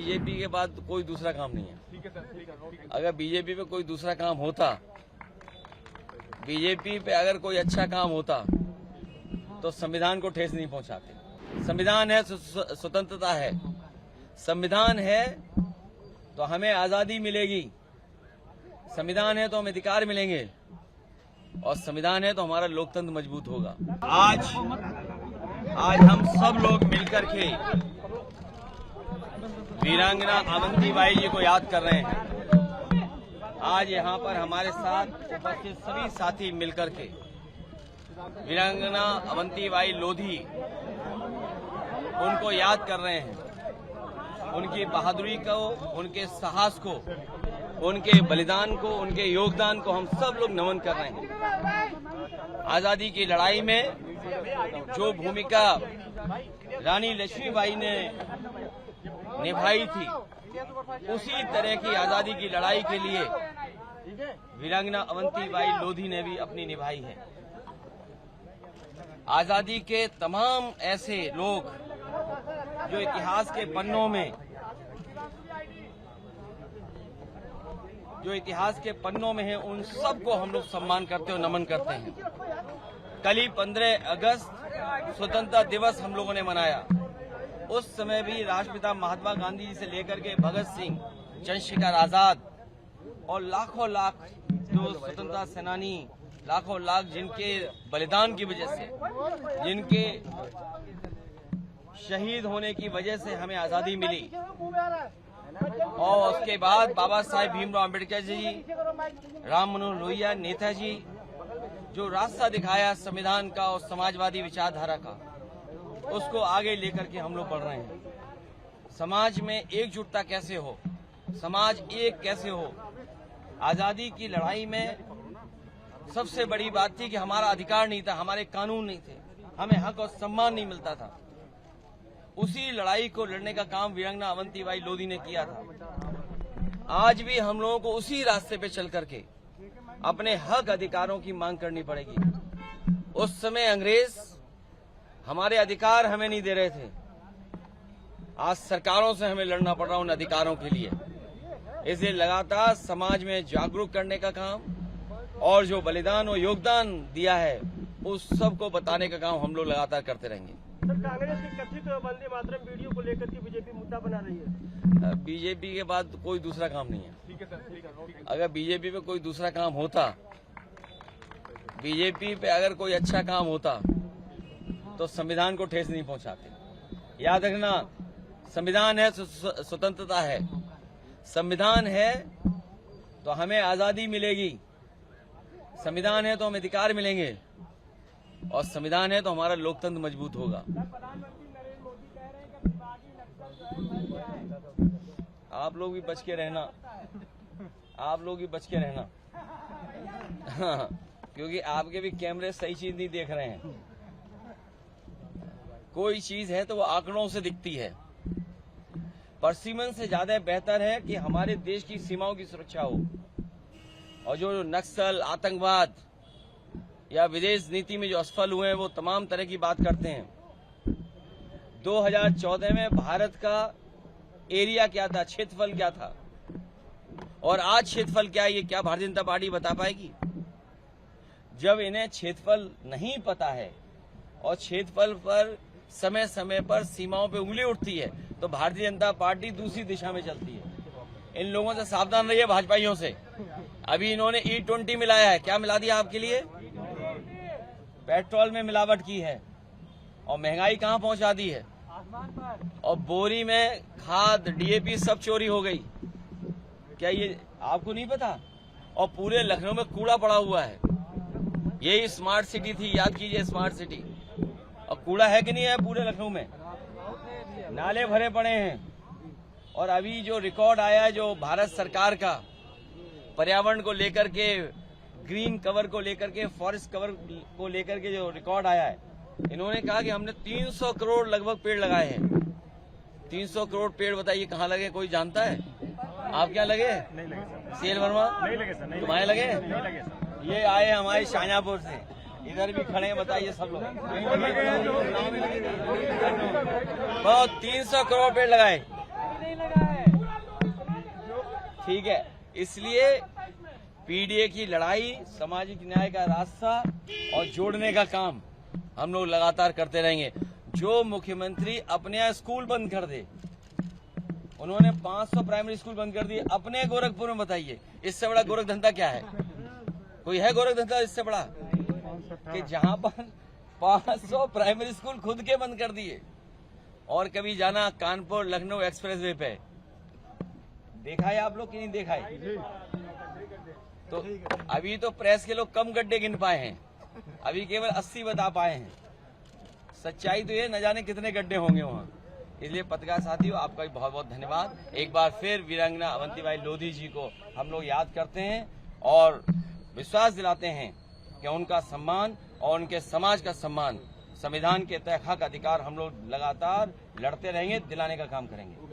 BJP के बाद कोई दूसरा काम नहीं है। अगर बीजेपी पे कोई दूसरा काम होता, बीजेपी पे अगर कोई अच्छा काम होता तो संविधान को ठेस नहीं पहुंचाते। संविधान है, स्वतंत्रता है, संविधान है तो हमें आजादी मिलेगी, संविधान है तो हमें अधिकार मिलेंगे और संविधान है तो हमारा लोकतंत्र मजबूत होगा। आज हम सब लोग मिलकर के वीरांगना अवंतीबाई जी को याद कर रहे हैं। आज यहाँ पर हमारे साथ उपस्थित सभी साथी मिलकर के वीरांगना अवंतीबाई लोधी उनको याद कर रहे हैं। उनकी बहादुरी को, उनके साहस को, उनके बलिदान को, उनके योगदान को हम सब लोग नमन कर रहे हैं। आजादी की लड़ाई में जो भूमिका रानी लक्ष्मीबाई ने निभाई थी, उसी तरह की आजादी की लड़ाई के लिए वीरांगना अवंतीबाई लोधी ने भी अपनी निभाई है। आजादी के तमाम ऐसे लोग जो इतिहास के पन्नों में हैं, उन सबको हम लोग सम्मान करते हैं और नमन करते हैं। कल ही 15 अगस्त स्वतंत्रता दिवस हम लोगों ने मनाया। उस समय भी राष्ट्रपिता महात्मा गांधी जी से लेकर के भगत सिंह, चंद्रशेखर आजाद और लाखों लाख जो स्वतंत्रता सेनानी, लाखों लाख जिनके बलिदान की वजह से, जिनके शहीद होने की वजह से हमें आजादी मिली, और उसके बाद बाबा साहेब भीमराव अम्बेडकर जी, राम मनोहर लोहिया, नेताजी, जो रास्ता दिखाया संविधान का और समाजवादी विचारधारा का, उसको आगे लेकर के हम लोग बढ़ रहे हैं। समाज में एकजुटता कैसे हो, समाज एक कैसे हो। आजादी की लड़ाई में सबसे बड़ी बात थी कि हमारा अधिकार नहीं था, हमारे कानून नहीं थे, हमें हक और सम्मान नहीं मिलता था। उसी लड़ाई को लड़ने का काम वीरांगना अवंतीबाई लोधी ने किया था। आज भी हम लोगों को उसी रास्ते पे चल करके अपने हक अधिकारों की मांग करनी पड़ेगी। उस समय अंग्रेज हमारे अधिकार हमें नहीं दे रहे थे, आज सरकारों से हमें लड़ना पड़ रहा उन अधिकारों के लिए। इसलिए लगातार समाज में जागरूक करने का काम और जो बलिदान और योगदान दिया है उस सब को बताने का काम हम लोग लगातार करते रहेंगे। सर, कांग्रेस की कथित वंदे मातरम वीडियो को लेकर के बीजेपी मुद्दा बना रही है। बीजेपी के बाद कोई दूसरा काम नहीं है। ठीक है सर। अगर बीजेपी पे कोई दूसरा काम होता, बीजेपी पे अगर कोई अच्छा काम होता तो संविधान को ठेस नहीं पहुंचाते। याद रखना, संविधान है, स्वतंत्रता है, संविधान है तो हमें आजादी मिलेगी, संविधान है तो हमें अधिकार मिलेंगे और संविधान है तो हमारा लोकतंत्र मजबूत होगा। आप लोग भी बच के रहना, आप लोग भी बच के रहना क्योंकि आपके भी कैमरे सही चीज नहीं देख रहे हैं। कोई चीज है तो वो आंकड़ों से दिखती है। परसिमन से ज्यादा बेहतर है कि हमारे देश की सीमाओं की सुरक्षा हो, और जो नक्सल, आतंकवाद या विदेश नीति में जो असफल हुए हैं वो तमाम तरह की बात करते हैं। 2014 में भारत का एरिया क्या था, क्षेत्रफल क्या था, और आज क्षेत्रफल क्या है, ये क्या भारतीय जनता पार्टी बता पाएगी? जब इन्हें क्षेत्रफल नहीं पता है और क्षेत्रफल पर समय समय पर सीमाओं पे उंगली उठती है तो भारतीय जनता पार्टी दूसरी दिशा में चलती है। इन लोगों से सावधान रहिए, भाजपाइयों से। अभी इन्होंने E20 मिलाया है, क्या मिला दिया आपके लिए? पेट्रोल में मिलावट की है और महंगाई कहां पहुंचा दी है, और बोरी में खाद, DAP सब चोरी हो गई। क्या ये आपको नहीं पता? और पूरे लखनऊ में कूड़ा पड़ा हुआ है। यही स्मार्ट सिटी थी, याद कीजिए स्मार्ट सिटी। और कूड़ा है कि नहीं है पूरे लखनऊ में? नाले भरे पड़े हैं। और अभी जो रिकॉर्ड आया है जो भारत सरकार का पर्यावरण को लेकर के, ग्रीन कवर को लेकर के, फॉरेस्ट कवर को लेकर के जो रिकॉर्ड आया है, इन्होंने कहा कि हमने 300 करोड़ लगभग पेड़ लगाए हैं। 300 करोड़ पेड़ बताइए कहाँ लगे, कोई जानता है? आप क्या लगे? नहीं लगे सर। CL वर्मा नहीं लगे सर। तुम्हारे लगे? नहीं लगे सर। ये आए हमारे शाहजहांपुर से, इधर भी खड़े हैं, बताइए सब लोग। बहुत 300 करोड़ पेड़ लगाए। नहीं लगा है। ठीक है, इसलिए पीडीए की लड़ाई, सामाजिक न्याय का रास्ता और जोड़ने का काम हम लोग लगातार करते रहेंगे। जो मुख्यमंत्री अपने यहाँ स्कूल बंद कर दे, उन्होंने 500 प्राइमरी स्कूल बंद कर दिए अपने गोरखपुर में, बताइए इससे बड़ा गोरख धंधा क्या है? कोई है गोरख धंधा इससे बड़ा? कि जहां पर 500 प्राइमरी स्कूल खुद के बंद कर दिए। और कभी जाना कानपुर लखनऊ एक्सप्रेसवे पे, देखा है आप लोग कि नहीं देखा है? तो अभी तो प्रेस के लोग कम गड्ढे गिन पाए हैं, अभी केवल 80 बता पाए हैं। सच्चाई तो ये न जाने कितने गड्ढे होंगे वहाँ। इसलिए पत्रकार साथियों, आपका भी बहुत बहुत धन्यवाद। एक बार फिर वीरांगना अवंतीबाई लोधी जी को हम लोग याद करते हैं और विश्वास दिलाते हैं कि उनका सम्मान और उनके समाज का सम्मान, संविधान के तय हक अधिकार हम लोग लगातार लड़ते रहेंगे, दिलाने का काम करेंगे।